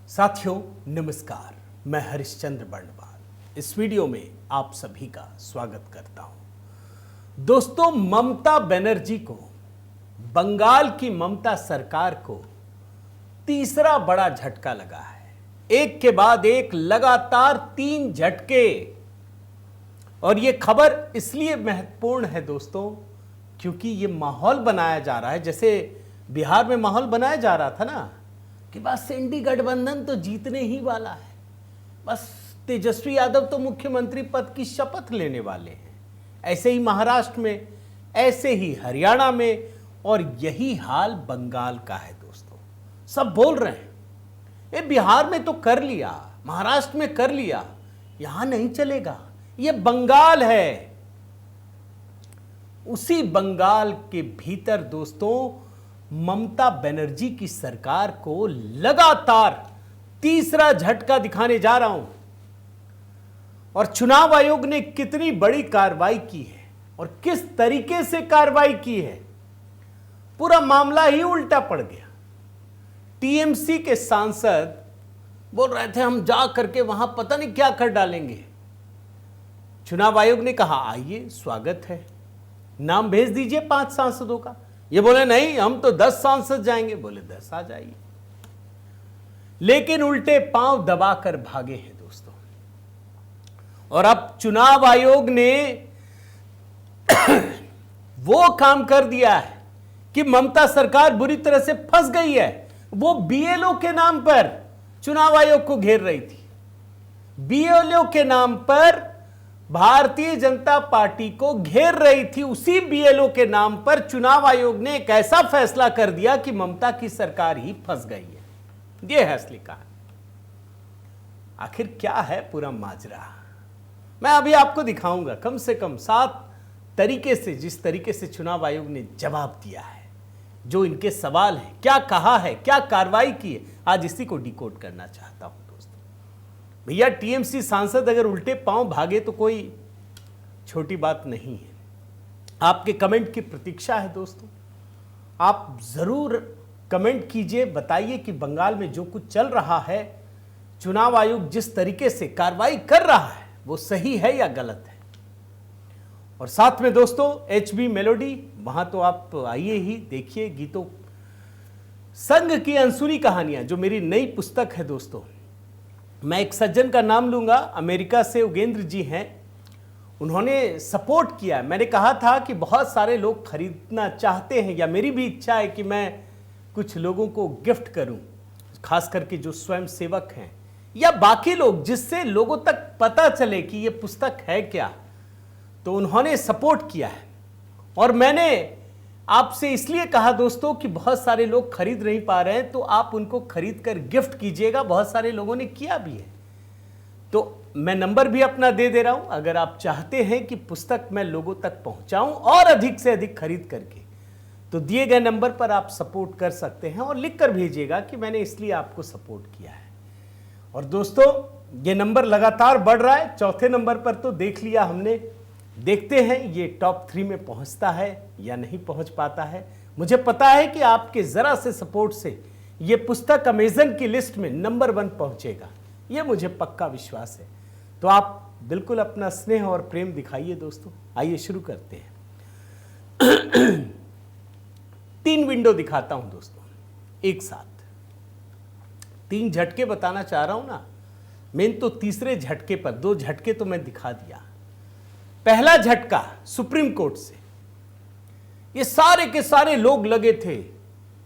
साथियों नमस्कार, मैं हरिश्चंद्र बर्णवाल इस वीडियो में आप सभी का स्वागत करता हूं। दोस्तों, ममता बनर्जी को, बंगाल की ममता सरकार को तीसरा बड़ा झटका लगा है। एक के बाद एक लगातार 3 झटके। और यह खबर इसलिए महत्वपूर्ण है दोस्तों क्योंकि यह माहौल बनाया जा रहा है, जैसे बिहार में माहौल बनाया जा रहा था ना कि बस इंडी गठबंधन तो जीतने ही वाला है, बस तेजस्वी यादव तो मुख्यमंत्री पद की शपथ लेने वाले हैं। ऐसे ही महाराष्ट्र में, ऐसे ही हरियाणा में, और यही हाल बंगाल का है दोस्तों। सब बोल रहे हैं ये बिहार में तो कर लिया, महाराष्ट्र में कर लिया, यहां नहीं चलेगा, ये बंगाल है। उसी बंगाल के भीतर दोस्तों ममता बनर्जी की सरकार को लगातार तीसरा झटका दिखाने जा रहा हूं। और चुनाव आयोग ने कितनी बड़ी कार्रवाई की है और किस तरीके से कार्रवाई की है, पूरा मामला ही उल्टा पड़ गया। टीएमसी के सांसद बोल रहे थे हम जा करके वहां पता नहीं क्या कर डालेंगे। चुनाव आयोग ने कहा आइए, स्वागत है, नाम भेज दीजिए 5 सांसदों का। ये बोले नहीं, हम तो 10 सांसद जाएंगे। बोले 10 आ जाइए, लेकिन उल्टे पांव दबाकर भागे हैं दोस्तों। और अब चुनाव आयोग ने वो काम कर दिया है कि ममता सरकार बुरी तरह से फंस गई है। वो बीएलओ के नाम पर चुनाव आयोग को घेर रही थी। बीएलओ के नाम पर भारतीय जनता पार्टी को घेर रही थी। उसी बीएलओ के नाम पर चुनाव आयोग ने एक ऐसा फैसला कर दिया कि ममता की सरकार ही फंस गई है। यह है असली कहानी। आखिर क्या है पूरा माजरा, मैं अभी आपको दिखाऊंगा। कम से कम 7 तरीके से, जिस तरीके से चुनाव आयोग ने जवाब दिया है, जो इनके सवाल हैं, क्या कहा है, क्या कार्रवाई की है, आज इसी को डिकोड करना चाहता हूं। भैया टीएमसी सांसद अगर उल्टे पांव भागे तो कोई छोटी बात नहीं है। आपके कमेंट की प्रतीक्षा है दोस्तों। आप जरूर कमेंट कीजिए, बताइए कि बंगाल में जो कुछ चल रहा है, चुनाव आयोग जिस तरीके से कार्रवाई कर रहा है, वो सही है या गलत है। और साथ में दोस्तों एचबी मेलोडी, वहां तो आप आइए ही देखिए गीतों संग की अनसुनी कहानियां, जो मेरी नई पुस्तक है दोस्तों। मैं एक सज्जन का नाम लूंगा, अमेरिका से उगेंद्र जी हैं, उन्होंने सपोर्ट किया। मैंने कहा था कि बहुत सारे लोग खरीदना चाहते हैं, या मेरी भी इच्छा है कि मैं कुछ लोगों को गिफ्ट करूं, खास करके जो स्वयं सेवक हैं या बाकी लोग, जिससे लोगों तक पता चले कि ये पुस्तक है क्या। तो उन्होंने सपोर्ट किया है। और मैंने आपसे इसलिए कहा दोस्तों कि बहुत सारे लोग खरीद नहीं पा रहे हैं, तो आप उनको खरीद कर गिफ्ट कीजिएगा। बहुत सारे लोगों ने किया भी है। तो मैं नंबर भी अपना दे दे रहा हूं, अगर आप चाहते हैं कि पुस्तक मैं लोगों तक पहुंचाऊं और अधिक से अधिक खरीद करके, तो दिए गए नंबर पर आप सपोर्ट कर सकते हैं और लिख कर भेजिएगा कि मैंने इसलिए आपको सपोर्ट किया है। और दोस्तों ये नंबर लगातार बढ़ रहा है। 4थे नंबर पर तो देख लिया हमने, देखते हैं ये टॉप 3 में पहुंचता है या नहीं पहुंच पाता है। मुझे पता है कि आपके जरा से सपोर्ट से ये पुस्तक अमेज़न की लिस्ट में नंबर 1 पहुंचेगा, ये मुझे पक्का विश्वास है। तो आप बिल्कुल अपना स्नेह और प्रेम दिखाइए दोस्तों। आइए शुरू करते हैं। 3 विंडो दिखाता हूं दोस्तों एक साथ। 3 झटके बताना चाह रहा हूं ना, मेन तो तीसरे झटके पर, 2 झटके तो मैं दिखा दिया। पहला झटका सुप्रीम कोर्ट से। ये सारे के सारे लोग लगे थे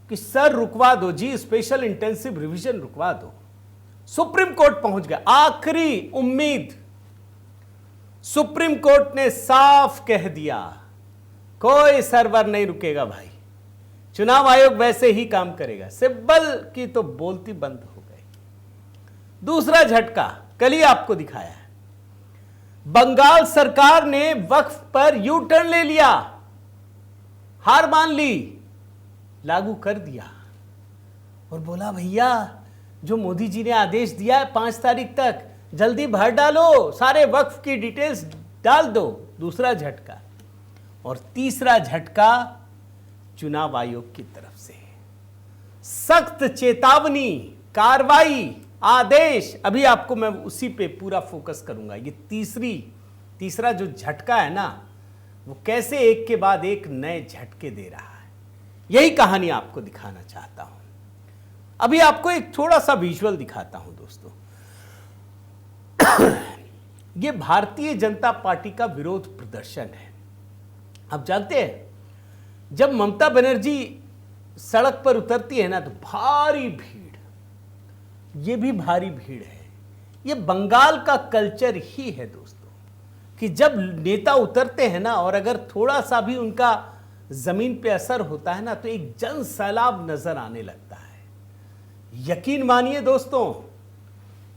कि सर रुकवा दो जी, स्पेशल इंटेंसिव रिवीजन रुकवा दो। सुप्रीम कोर्ट पहुंच गया, आखिरी उम्मीद। सुप्रीम कोर्ट ने साफ कह दिया कोई सर्वर नहीं रुकेगा भाई, चुनाव आयोग वैसे ही काम करेगा। सिब्बल की तो बोलती बंद हो गई। दूसरा झटका कल ही आपको दिखाया है। बंगाल सरकार ने वक्फ पर यू टर्न ले लिया, हार मान ली, लागू कर दिया और बोला भैया जो मोदी जी ने आदेश दिया है 5 तारीख तक, जल्दी भर डालो, सारे वक्फ की डिटेल्स डाल दो। दूसरा झटका। और तीसरा झटका चुनाव आयोग की तरफ से, सख्त चेतावनी, कार्रवाई आदेश, अभी आपको मैं उसी पे पूरा फोकस करूंगा। ये तीसरा जो झटका है ना, वो कैसे एक के बाद एक नए झटके दे रहा है, यही कहानी आपको दिखाना चाहता हूं। अभी आपको एक थोड़ा सा विजुअल दिखाता हूं दोस्तों। ये भारतीय जनता पार्टी का विरोध प्रदर्शन है। आप जानते हैं, जब ममता बनर्जी सड़क पर उतरती है ना, तो भारी भीड़, ये भी भारी भीड़ है। ये बंगाल का कल्चर ही है दोस्तों, कि जब नेता उतरते हैं ना, और अगर थोड़ा सा भी उनका जमीन पे असर होता है ना, तो एक जन सैलाब नजर आने लगता है। यकीन मानिए दोस्तों,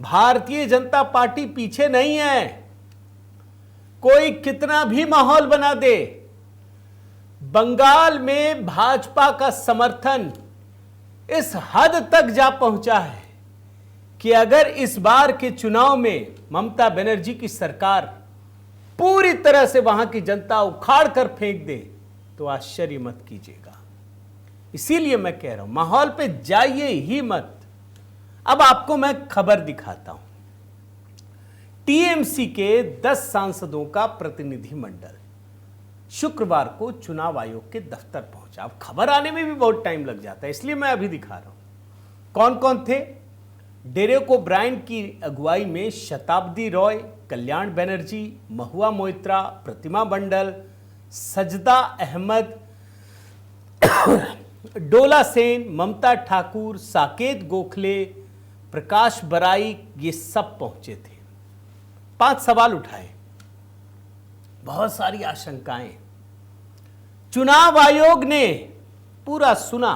भारतीय जनता पार्टी पीछे नहीं है। कोई कितना भी माहौल बना दे, बंगाल में भाजपा का समर्थन इस हद तक जा पहुंचा है कि अगर इस बार के चुनाव में ममता बनर्जी की सरकार पूरी तरह से वहां की जनता उखाड़ कर फेंक दे, तो आश्चर्य मत कीजिएगा। इसीलिए मैं कह रहा हूं, माहौल पे जाइए ही मत। अब आपको मैं खबर दिखाता हूं। टीएमसी के 10 सांसदों का प्रतिनिधिमंडल शुक्रवार को चुनाव आयोग के दफ्तर पहुंचा। अब खबर आने में भी बहुत टाइम लग जाता है, इसलिए मैं अभी दिखा रहा हूं। कौन कौन थे? डेरेक ओब्रायन की अगुवाई में शताब्दी रॉय, कल्याण बनर्जी, महुआ मोइत्रा, प्रतिमा मंडल, सजदा अहमद, डोला सेन, ममता ठाकुर, साकेत गोखले, प्रकाश बराई, ये सब पहुंचे थे। 5 सवाल उठाए, बहुत सारी आशंकाएं। चुनाव आयोग ने पूरा सुना,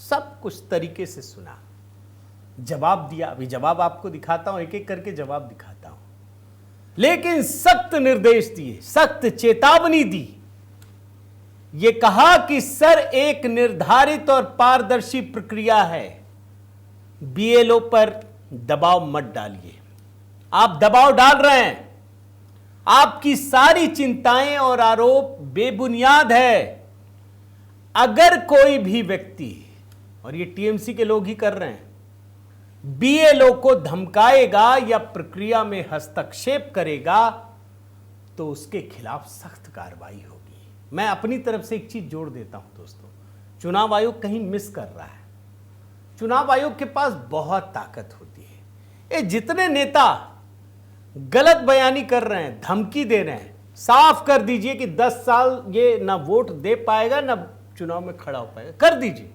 सब कुछ तरीके से सुना, जवाब दिया। अभी जवाब आपको दिखाता हूं, एक एक करके जवाब दिखाता हूं। लेकिन सख्त निर्देश दिए, सख्त चेतावनी दी। यह कहा कि सर, एक निर्धारित और पारदर्शी प्रक्रिया है, बीएलओ पर दबाव मत डालिए। आप दबाव डाल रहे हैं, आपकी सारी चिंताएं और आरोप बेबुनियाद है। अगर कोई भी व्यक्ति, और ये टीएमसी के लोग ही कर रहे हैं, बीएलओ को धमकाएगा या प्रक्रिया में हस्तक्षेप करेगा, तो उसके खिलाफ सख्त कार्रवाई होगी। मैं अपनी तरफ से एक चीज जोड़ देता हूं दोस्तों, चुनाव आयोग कहीं मिस कर रहा है। चुनाव आयोग के पास बहुत ताकत होती है। ये जितने नेता गलत बयानी कर रहे हैं, धमकी दे रहे हैं, साफ कर दीजिए कि 10 साल ये ना वोट दे पाएगा, ना चुनाव में खड़ा हो पाएगा, कर दीजिए।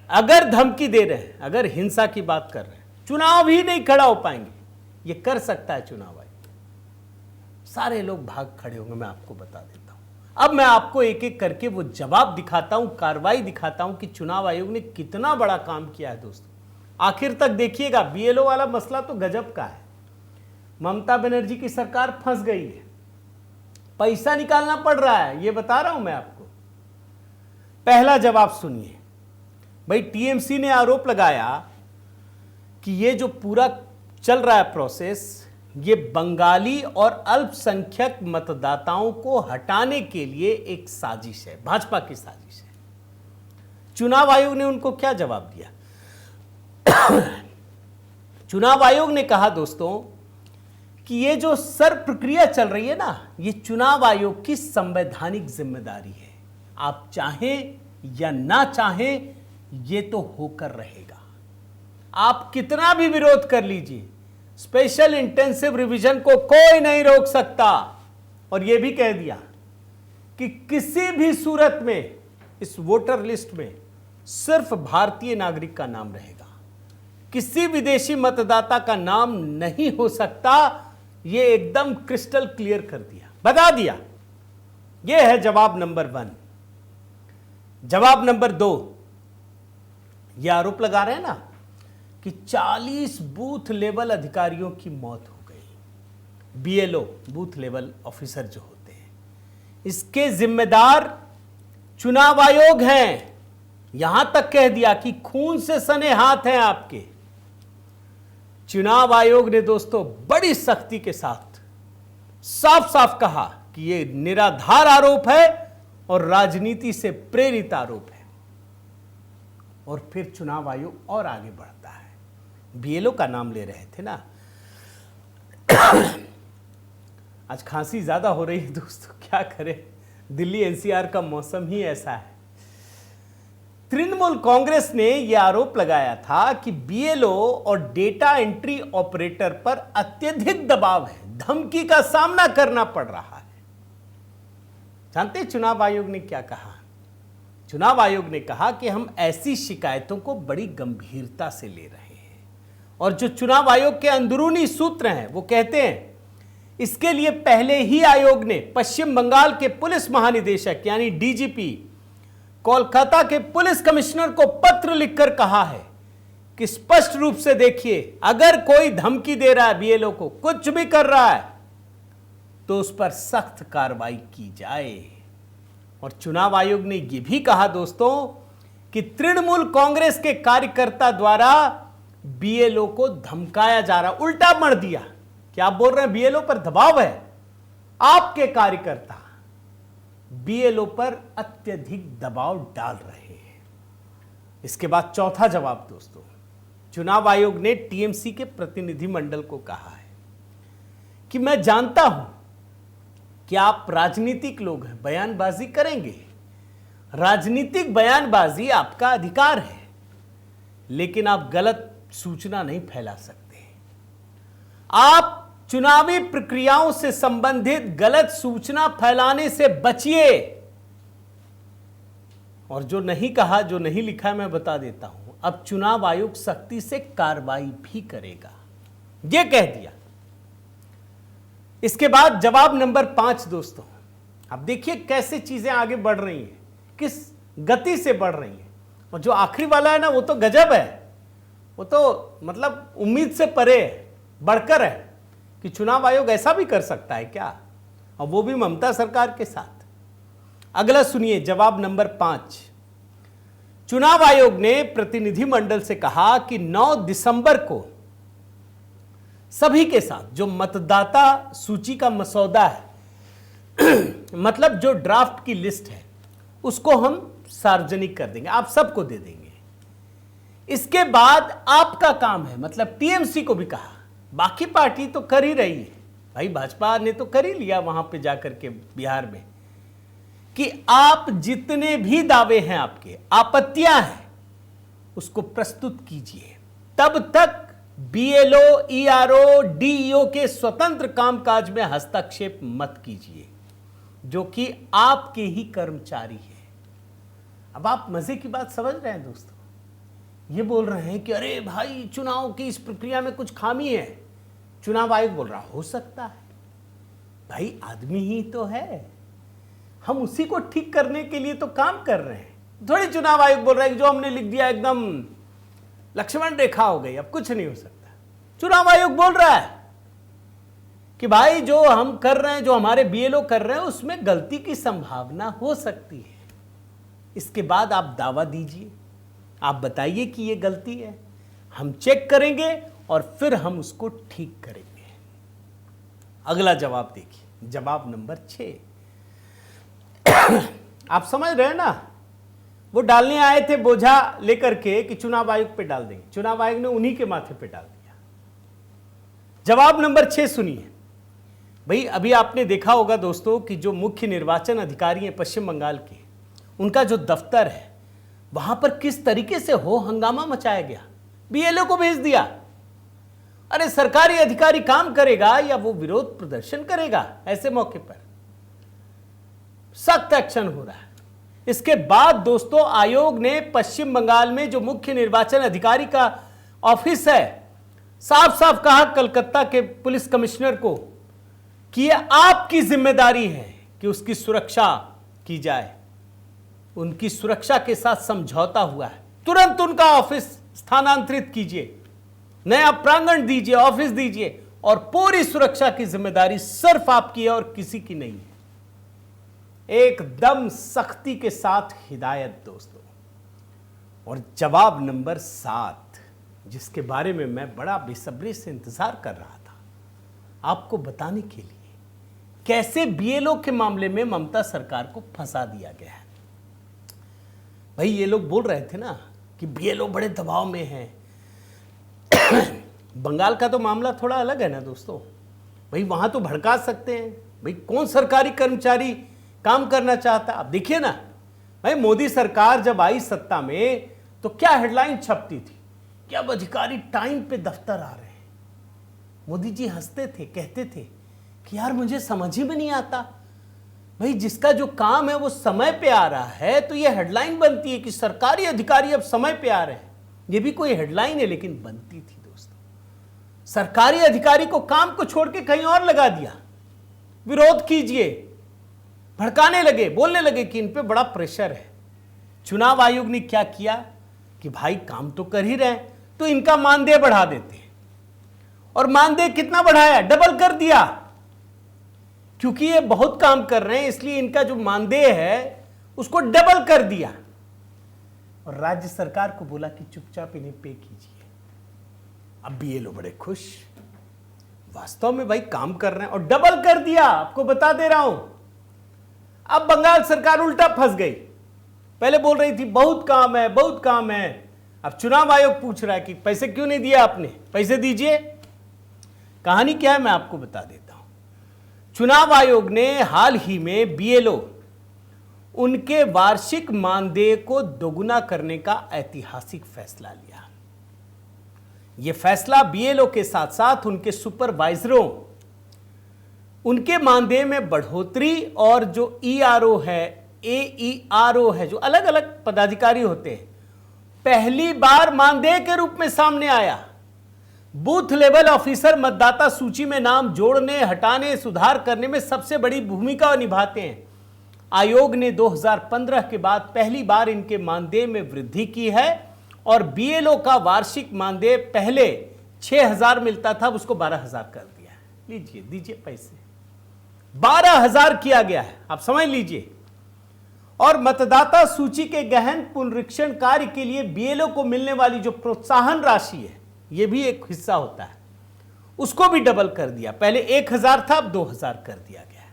अगर धमकी दे रहे हैं, अगर हिंसा की बात कर रहे हैं, चुनाव ही नहीं खड़ा हो पाएंगे, ये कर सकता है चुनाव आयोग। सारे लोग भाग खड़े होंगे, मैं आपको बता देता हूं। अब मैं आपको एक एक करके वो जवाब दिखाता हूं, कार्रवाई दिखाता हूं कि चुनाव आयोग ने कितना बड़ा काम किया है दोस्तों। आखिर तक देखिएगा। बीएलओ वाला मसला तो गजब का है। ममता बनर्जी की सरकार फंस गई है, पैसा निकालना पड़ रहा है, ये बता रहा हूं मैं आपको। पहला जवाब सुनिए भाई। टीएमसी ने आरोप लगाया कि ये जो पूरा चल रहा है प्रोसेस, ये बंगाली और अल्पसंख्यक मतदाताओं को हटाने के लिए एक साजिश है, भाजपा की साजिश है। चुनाव आयोग ने उनको क्या जवाब दिया? चुनाव आयोग ने कहा दोस्तों कि ये जो सर प्रक्रिया चल रही है ना, ये चुनाव आयोग की संवैधानिक जिम्मेदारी है। आप चाहें या ना चाहें, ये तो होकर रहेगा। आप कितना भी विरोध कर लीजिए, स्पेशल इंटेंसिव रिवीजन को कोई नहीं रोक सकता। और यह भी कह दिया कि किसी भी सूरत में इस वोटर लिस्ट में सिर्फ भारतीय नागरिक का नाम रहेगा, किसी विदेशी मतदाता का नाम नहीं हो सकता। यह एकदम क्रिस्टल क्लियर कर दिया, बता दिया। यह है जवाब नंबर 1। जवाब नंबर 2, यह आरोप लगा रहे हैं ना कि 40 बूथ लेवल अधिकारियों की मौत हो गई। बीएलओ, बूथ लेवल ऑफिसर जो होते हैं, इसके जिम्मेदार चुनाव आयोग हैं। यहां तक कह दिया कि खून से सने हाथ हैं आपके। चुनाव आयोग ने दोस्तों बड़ी सख्ती के साथ साफ साफ कहा कि यह निराधार आरोप है और राजनीति से प्रेरित आरोप है। और फिर चुनाव आयोग और आगे बढ़ता है। बीएलओ का नाम ले रहे थे ना। आज खांसी ज्यादा हो रही है दोस्तों, क्या करें, दिल्ली एनसीआर का मौसम ही ऐसा है। तृणमूल कांग्रेस ने यह आरोप लगाया था कि बीएलओ और डेटा एंट्री ऑपरेटर पर अत्यधिक दबाव है, धमकी का सामना करना पड़ रहा है। जानते हैं चुनाव आयोग ने क्या कहा? चुनाव आयोग ने कहा कि हम ऐसी शिकायतों को बड़ी गंभीरता से ले रहे हैं, और जो चुनाव आयोग के अंदरूनी सूत्र हैं वो कहते हैं इसके लिए पहले ही आयोग ने पश्चिम बंगाल के पुलिस महानिदेशक यानी डीजीपी, कोलकाता के पुलिस कमिश्नर को पत्र लिखकर कहा है कि स्पष्ट रूप से देखिए, अगर कोई धमकी दे रहा है बीएलओ को, कुछ भी कर रहा है, तो उस पर सख्त कार्रवाई की जाए। और चुनाव आयोग ने यह भी कहा दोस्तों कि तृणमूल कांग्रेस के कार्यकर्ता द्वारा बीएलओ को धमकाया जा रहा। उल्टा मर दिया, क्या आप बोल रहे हैं बीएलओ पर दबाव है? आपके कार्यकर्ता बीएलओ पर अत्यधिक दबाव डाल रहे हैं। इसके बाद चौथा जवाब दोस्तों, चुनाव आयोग ने टीएमसी के प्रतिनिधिमंडल को कहा है कि मैं जानता हूं कि आप राजनीतिक लोग हैं, बयानबाजी करेंगे, राजनीतिक बयानबाजी आपका अधिकार है, लेकिन आप गलत सूचना नहीं फैला सकते। आप चुनावी प्रक्रियाओं से संबंधित गलत सूचना फैलाने से बचिए। और जो नहीं कहा, जो नहीं लिखा है, मैं बता देता हूं, अब चुनाव आयोग सख्ती से कार्रवाई भी करेगा, यह कह दिया। इसके बाद जवाब नंबर 5 दोस्तों, अब देखिए कैसे चीजें आगे बढ़ रही हैं, किस गति से बढ़ रही हैं। और जो आखिरी वाला है ना, वो तो गजब है, वो तो मतलब उम्मीद से परे है, बढ़कर है कि चुनाव आयोग ऐसा भी कर सकता है क्या, और वो भी ममता सरकार के साथ। अगला सुनिए जवाब नंबर 5। चुनाव आयोग ने प्रतिनिधिमंडल से कहा कि 9 दिसंबर को सभी के साथ जो मतदाता सूची का मसौदा है मतलब जो ड्राफ्ट की लिस्ट है, उसको हम सार्वजनिक कर देंगे, आप सबको दे देंगे। इसके बाद आपका काम है, मतलब टीएमसी को भी कहा, बाकी पार्टी तो कर ही रही है भाई, भाजपा ने तो कर ही लिया वहां पे जाकर के बिहार में, कि आप जितने भी दावे हैं, आपके आपत्तियां हैं, उसको प्रस्तुत कीजिए। तब तक बीएलओ, ईआरओ, डीईओ के स्वतंत्र कामकाज में हस्तक्षेप मत कीजिए, जो कि आपके ही कर्मचारी हैं। अब आप मजे की बात समझ रहे हैं दोस्तों, ये बोल रहे हैं कि अरे भाई चुनाव की इस प्रक्रिया में कुछ खामी है। चुनाव आयोग बोल रहा हो सकता है, भाई आदमी ही तो है, हम उसी को ठीक करने के लिए तो काम कर रहे हैं। थोड़ी चुनाव आयोग बोल रहा है कि जो हमने लिख दिया एकदम लक्ष्मण रेखा हो गई, अब कुछ नहीं हो सकता। चुनाव आयोग बोल रहा है कि भाई जो हम कर रहे हैं, जो हमारे बीएलओ कर रहे हैं, उसमें गलती की संभावना हो सकती है। इसके बाद आप दावा दीजिए, आप बताइए कि यह गलती है, हम चेक करेंगे और फिर हम उसको ठीक करेंगे। अगला जवाब देखिए, जवाब नंबर 6। आप समझ रहे हैं ना, वो डालने आए थे बोझा लेकर के कि चुनाव आयोग पे डाल देंगे, चुनाव आयोग ने उन्हीं के माथे पे डाल दिया। जवाब नंबर 6 सुनिए। भाई अभी आपने देखा होगा दोस्तों कि जो मुख्य निर्वाचन अधिकारी हैं पश्चिम बंगाल के, उनका जो दफ्तर है वहां पर किस तरीके से हो हंगामा मचाया गया, बीएलओ को भेज दिया। अरे सरकारी अधिकारी काम करेगा या वो विरोध प्रदर्शन करेगा? ऐसे मौके पर सख्त एक्शन हो रहा है। इसके बाद दोस्तों आयोग ने पश्चिम बंगाल में जो मुख्य निर्वाचन अधिकारी का ऑफिस है, साफ साफ कहा कलकत्ता के पुलिस कमिश्नर को कि यह आपकी जिम्मेदारी है कि उसकी सुरक्षा की जाए। उनकी सुरक्षा के साथ समझौता हुआ है, तुरंत उनका ऑफिस स्थानांतरित कीजिए, नया प्रांगण दीजिए, ऑफिस दीजिए, और पूरी सुरक्षा की जिम्मेदारी सिर्फ आपकी है और किसी की नहीं है। एकदम सख्ती के साथ हिदायत दोस्तों। और जवाब नंबर 7, जिसके बारे में मैं बड़ा बेसब्री से इंतजार कर रहा था आपको बताने के लिए, कैसे बीएलओ के मामले में ममता सरकार को फंसा दिया गया है। भाई ये लोग बोल रहे थे ना कि बीएलओ बड़े दबाव में हैं। बंगाल का तो मामला थोड़ा अलग है ना दोस्तों, भाई वहां तो भड़का सकते हैं, भाई कौन सरकारी कर्मचारी काम करना चाहता। अब देखिए ना भाई, मोदी सरकार जब आई सत्ता में तो क्या हेडलाइन छपती थी कि अब अधिकारी टाइम पे दफ्तर आ रहे हैं। मोदी जी हंसते थे, कहते थे कि यार मुझे समझ ही में नहीं आता, भाई जिसका जो काम है वो समय पे आ रहा है तो ये हेडलाइन बनती है कि सरकारी अधिकारी अब समय पे आ रहे हैं। ये भी कोई हेडलाइन है लेकिन बनती थी दोस्तों। सरकारी अधिकारी को काम को छोड़ के कहीं और लगा दिया, विरोध कीजिए, भड़काने लगे, बोलने लगे कि इन पे बड़ा प्रेशर है। चुनाव आयोग ने क्या किया कि भाई काम तो कर ही रहे हैं तो इनका मानदेय बढ़ा देते हैं। और मानदेय कितना बढ़ाया? डबल कर दिया, क्योंकि ये बहुत काम कर रहे हैं इसलिए इनका जो मानदेय है उसको डबल कर दिया। और राज्य सरकार को बोला कि चुपचाप इन्हें पे कीजिए। अब बीएलओ बड़े खुश, वास्तव में भाई काम कर रहे हैं और डबल कर दिया। आपको बता दे रहा हूं, अब बंगाल सरकार उल्टा फंस गई। पहले बोल रही थी बहुत काम है, बहुत काम है, अब चुनाव आयोग पूछ रहा है कि पैसे क्यों नहीं दिया आपने, पैसे दीजिए। कहानी क्या है मैं आपको बता देता हूं। चुनाव आयोग ने हाल ही में बीएलओ उनके वार्षिक मानदेय को दोगुना करने का ऐतिहासिक फैसला लिया। यह फैसला बीएलओ के साथ साथ उनके सुपरवाइजरों, उनके मानदेय में बढ़ोतरी और जो ईआरओ है, एईआरओ है, जो अलग अलग पदाधिकारी होते हैं, पहली बार मानदेय के रूप में सामने आया। बूथ लेवल ऑफिसर मतदाता सूची में नाम जोड़ने, हटाने, सुधार करने में सबसे बड़ी भूमिका निभाते हैं। आयोग ने 2015 के बाद पहली बार इनके मानदेय में वृद्धि की है और बीएलओ का वार्षिक मानदेय पहले 6,000 मिलता था, उसको 12,000 कर दिया है। लीजिए, दीजिए पैसे, 12,000 किया गया है, आप समझ लीजिए। और मतदाता सूची के गहन पुनरीक्षण कार्य के लिए बीएलओ को मिलने वाली जो प्रोत्साहन राशि है, यह भी एक हिस्सा होता है, उसको भी डबल कर दिया। पहले 1,000 था, अब 2,000 कर दिया गया है।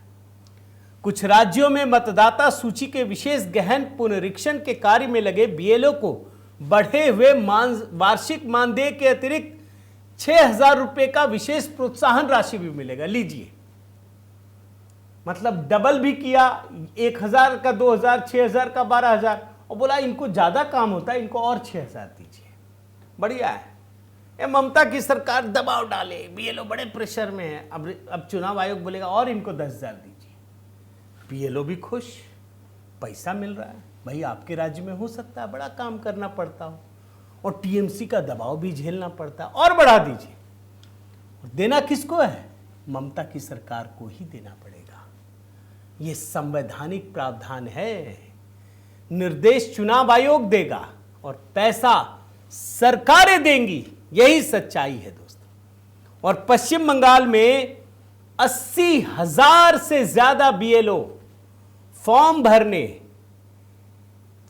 कुछ राज्यों में मतदाता सूची के विशेष गहन पुनरीक्षण के कार्य में लगे बीएलओ को बढ़े हुए वार्षिक मानदेय के अतिरिक्त 6,000 रुपए का विशेष प्रोत्साहन राशि भी मिलेगा। लीजिए, मतलब डबल भी किया, 1,000 का 2,000, 6,000 का 12,000, और बोला इनको ज्यादा काम होता है, इनको और 6,000 दीजिए। बढ़िया है, ये ममता की सरकार दबाव डाले, बीएलओ बड़े प्रेशर में है। अब चुनाव आयोग बोलेगा और इनको 10,000 दीजिए। बीएलओ भी खुश, पैसा मिल रहा है। भाई आपके राज्य में हो सकता है बड़ा काम करना पड़ता हो और टीएमसी का दबाव भी झेलना पड़ता है, और बढ़ा दीजिए। और देना किसको है? ममता की सरकार को ही देना पड़ेगा। यह संवैधानिक प्रावधान है। निर्देश चुनाव आयोग देगा और पैसा सरकारें देंगी, यही सच्चाई है दोस्तों। और पश्चिम बंगाल में 80,000 से ज्यादा बीएलओ फॉर्म भरने,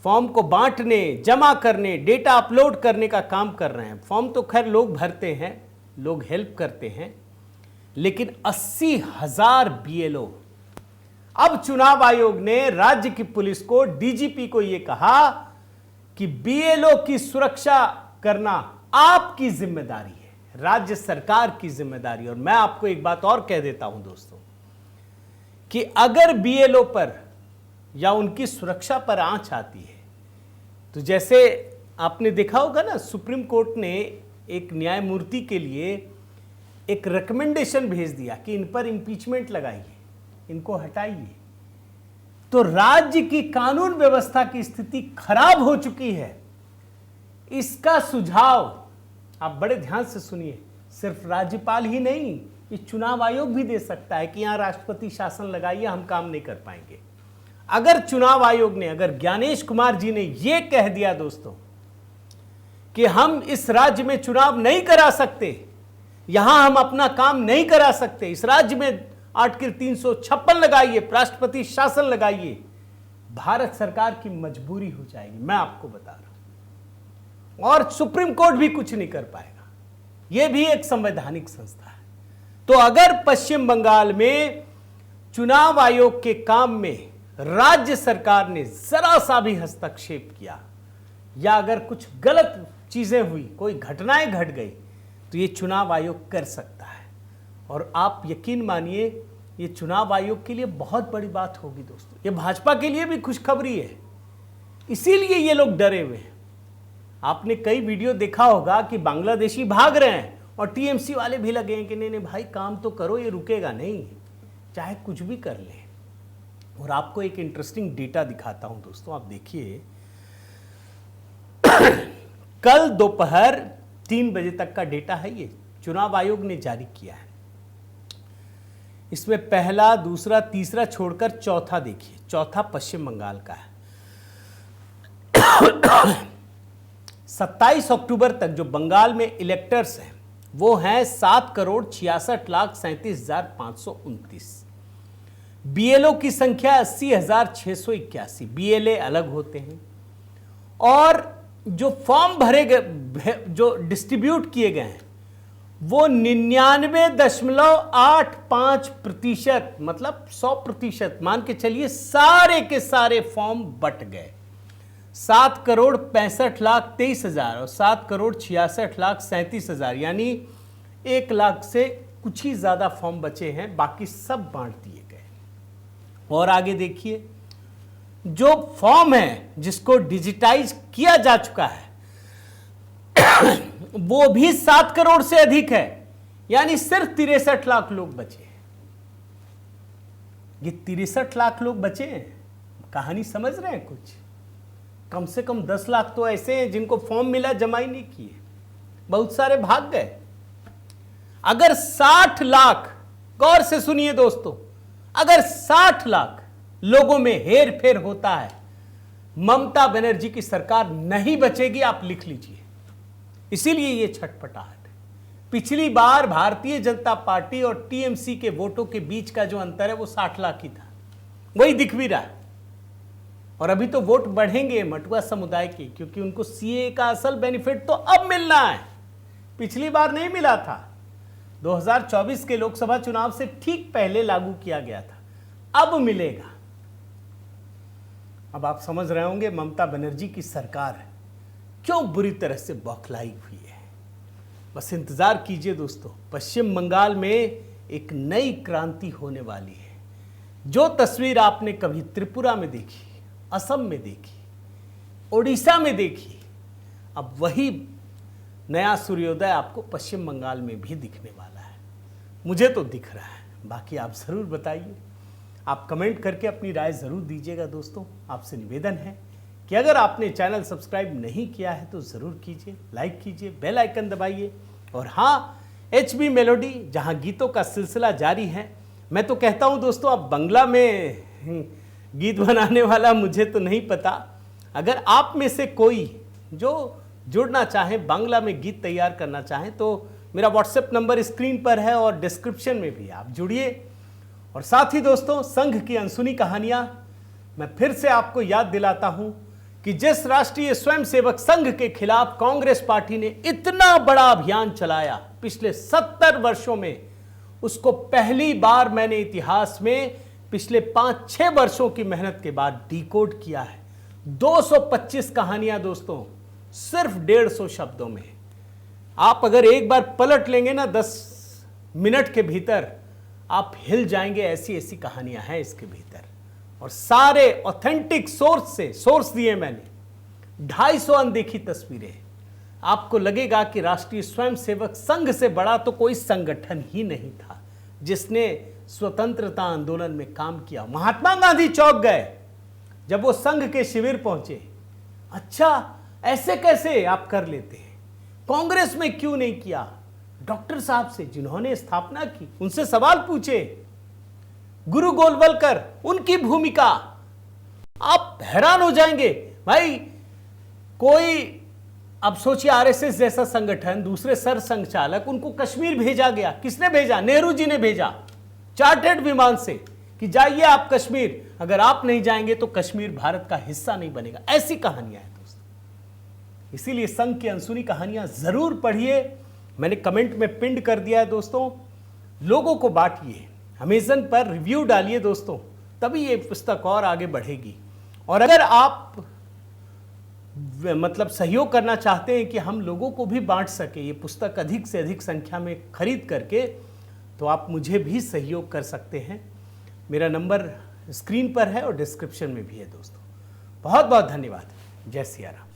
फॉर्म को बांटने, जमा करने, डेटा अपलोड करने का काम कर रहे हैं। फॉर्म तो खैर लोग भरते हैं, लोग हेल्प करते हैं, लेकिन 80,000 बीएलओ। अब चुनाव आयोग ने राज्य की पुलिस को, डीजीपी को यह कहा कि बीएलओ की सुरक्षा करना आपकी जिम्मेदारी है, राज्य सरकार की जिम्मेदारी। और मैं आपको एक बात और कह देता हूं दोस्तों, कि अगर बीएलओ पर या उनकी सुरक्षा पर आंच आती है, तो जैसे आपने देखा होगा ना, सुप्रीम कोर्ट ने एक न्यायमूर्ति के लिए एक रिकमेंडेशन भेज दिया कि इन पर इंपीचमेंट लगाइए, इनको हटाइए। तो राज्य की कानून व्यवस्था की स्थिति खराब हो चुकी है। इसका सुझाव आप बड़े ध्यान से सुनिए, सिर्फ राज्यपाल ही नहीं, ये चुनाव आयोग भी दे सकता है कि यहां राष्ट्रपति शासन लगाइए, हम काम नहीं कर पाएंगे। अगर चुनाव आयोग ने, अगर ज्ञानेश कुमार जी ने यह कह दिया दोस्तों कि हम इस राज्य में चुनाव नहीं करा सकते, यहां हम अपना काम नहीं करा सकते, इस राज्य में आर्टिकल 356 लगाइए, राष्ट्रपति शासन लगाइए, भारत सरकार की मजबूरी हो जाएगी, मैं आपको बता रहा हूं। और सुप्रीम कोर्ट भी कुछ नहीं कर पाएगा, यह भी एक संवैधानिक संस्था है। तो अगर पश्चिम बंगाल में चुनाव आयोग के काम में राज्य सरकार ने जरा सा भी हस्तक्षेप किया, या अगर कुछ गलत चीजें हुई, कोई घटनाएं घट गई, तो ये चुनाव आयोग कर सकता है। और आप यकीन मानिए ये चुनाव आयोग के लिए बहुत बड़ी बात होगी दोस्तों, ये भाजपा के लिए भी खुशखबरी है, इसीलिए ये लोग डरे हुए हैं। आपने कई वीडियो देखा होगा कि बांग्लादेशी भाग रहे हैं और टीएमसी वाले भी लगे हैं कि नहीं नहीं भाई काम तो करो, ये रुकेगा नहीं, चाहे कुछ भी कर ले। और आपको एक इंटरेस्टिंग डेटा दिखाता हूं दोस्तों, आप देखिए कल दोपहर 3 बजे तक का डेटा है, ये चुनाव आयोग ने जारी किया है। इसमें पहला, दूसरा, तीसरा छोड़कर चौथा देखिए, चौथा पश्चिम बंगाल का है। 27 अक्टूबर तक जो बंगाल में इलेक्टर्स हैं वो हैं 7,66,37,529। बीएलओ की संख्या 80,681। बीएलए अलग होते हैं। और जो फॉर्म भरे गए, जो डिस्ट्रीब्यूट किए गए हैं वो 99.85%, मतलब 100%, मान के चलिए सारे के सारे फॉर्म बट गए। 7,65,23,000 और 7,66,37,000, यानी 1 लाख से कुछ ही ज्यादा फॉर्म बचे हैं, बाकी सब बांट दिए गए। और आगे देखिए, जो फॉर्म है जिसको डिजिटाइज किया जा चुका है वो भी 7 करोड़ से अधिक है, यानी सिर्फ 63 लाख लोग बचे हैं। ये 63 लाख लोग बचे हैं, कहानी समझ रहे हैं कुछ? कम से कम 10 लाख तो ऐसे हैं जिनको फॉर्म मिला, जमा ही नहीं किए, बहुत सारे भाग गए। अगर 60 लाख, गौर से सुनिए दोस्तों, अगर 60 लाख लोगों में हेर फेर होता है, ममता बनर्जी की सरकार नहीं बचेगी, आप लिख लीजिए। इसीलिए ये छटपटाहट है। पिछली बार भारतीय जनता पार्टी और टीएमसी के वोटों के बीच का जो अंतर है वो 60 लाख ही था, वही दिख भी रहा है। और अभी तो वोट बढ़ेंगे मटुआ समुदाय के, क्योंकि उनको सीए का असल बेनिफिट तो अब मिलना है, पिछली बार नहीं मिला था। 2024 के लोकसभा चुनाव से ठीक पहले लागू किया गया था, अब मिलेगा। अब आप समझ रहे होंगे ममता बनर्जी की सरकार क्यों बुरी तरह से बौखलाई हुई है। बस इंतजार कीजिए दोस्तों, पश्चिम बंगाल में एक नई क्रांति होने वाली है। जो तस्वीर आपने कभी त्रिपुरा में देखी, असम में देखी, ओडिशा में देखी, अब वही नया सूर्योदय आपको पश्चिम बंगाल में भी दिखने वाला है। मुझे तो दिख रहा है, बाकी आप ज़रूर बताइए। आप कमेंट करके अपनी राय ज़रूर दीजिएगा दोस्तों। आपसे निवेदन है कि अगर आपने चैनल सब्सक्राइब नहीं किया है तो ज़रूर कीजिए, लाइक कीजिए, बेल आइकन दबाइए। और हाँ, HB मेलोडी जहाँ गीतों का सिलसिला जारी है। मैं तो कहता हूँ दोस्तों, अब बांग्ला में गीत बनाने वाला मुझे तो नहीं पता, अगर आप में से कोई जो जुड़ना चाहे, बांग्ला में गीत तैयार करना चाहें, तो मेरा व्हाट्सएप नंबर स्क्रीन पर है और डिस्क्रिप्शन में भी, आप जुड़िए। और साथ ही दोस्तों, संघ की अनसुनी कहानियां मैं फिर से आपको याद दिलाता हूं कि जिस राष्ट्रीय स्वयंसेवक संघ के खिलाफ कांग्रेस पार्टी ने इतना बड़ा अभियान चलाया पिछले 70 वर्षों में, उसको पहली बार मैंने इतिहास में पिछले 5-6 वर्षों की मेहनत के बाद डिकोड किया है। 225 कहानियां दोस्तों, सिर्फ 150 शब्दों में। आप अगर एक बार पलट लेंगे ना 10 मिनट के भीतर, आप हिल जाएंगे। ऐसी ऐसी कहानियां हैं इसके भीतर, और सारे ऑथेंटिक सोर्स दिए मैंने। 250 अनदेखी तस्वीरें। आपको लगेगा कि राष्ट्रीय स्वयंसेवक संघ से बड़ा तो कोई संगठन ही नहीं था जिसने स्वतंत्रता आंदोलन में काम किया। महात्मा गांधी चौंक गए जब वो संघ के शिविर पहुंचे। अच्छा, ऐसे कैसे आप कर लेते हैं, कांग्रेस में क्यों नहीं किया? डॉक्टर साहब से, जिन्होंने स्थापना की, उनसे सवाल पूछे। गुरु गोलवलकर, उनकी भूमिका, आप हैरान हो जाएंगे भाई। कोई, अब सोचिए, आरएसएस जैसा संगठन, दूसरे सर संघचालक, उनको कश्मीर भेजा गया। किसने भेजा? नेहरू जी ने भेजा, चार्टर्ड विमान से, कि जाइए आप कश्मीर, अगर आप नहीं जाएंगे तो कश्मीर भारत का हिस्सा नहीं बनेगा। ऐसी कहानियां हैं दोस्तों। इसीलिए संघ की अनसुनी कहानियां जरूर पढ़िए। मैंने कमेंट में पिंड कर दिया है दोस्तों। लोगों को बांटिए, अमेज़न पर रिव्यू डालिए दोस्तों, तभी ये पुस्तक और आगे बढ़ेगी। और अगर आप मतलब सहयोग करना चाहते हैं कि हम लोगों को भी बांट सके ये पुस्तक अधिक से अधिक संख्या में खरीद करके, तो आप मुझे भी सहयोग कर सकते हैं। मेरा नंबर स्क्रीन पर है और डिस्क्रिप्शन में भी है दोस्तों। बहुत बहुत धन्यवाद। जय सिया राम।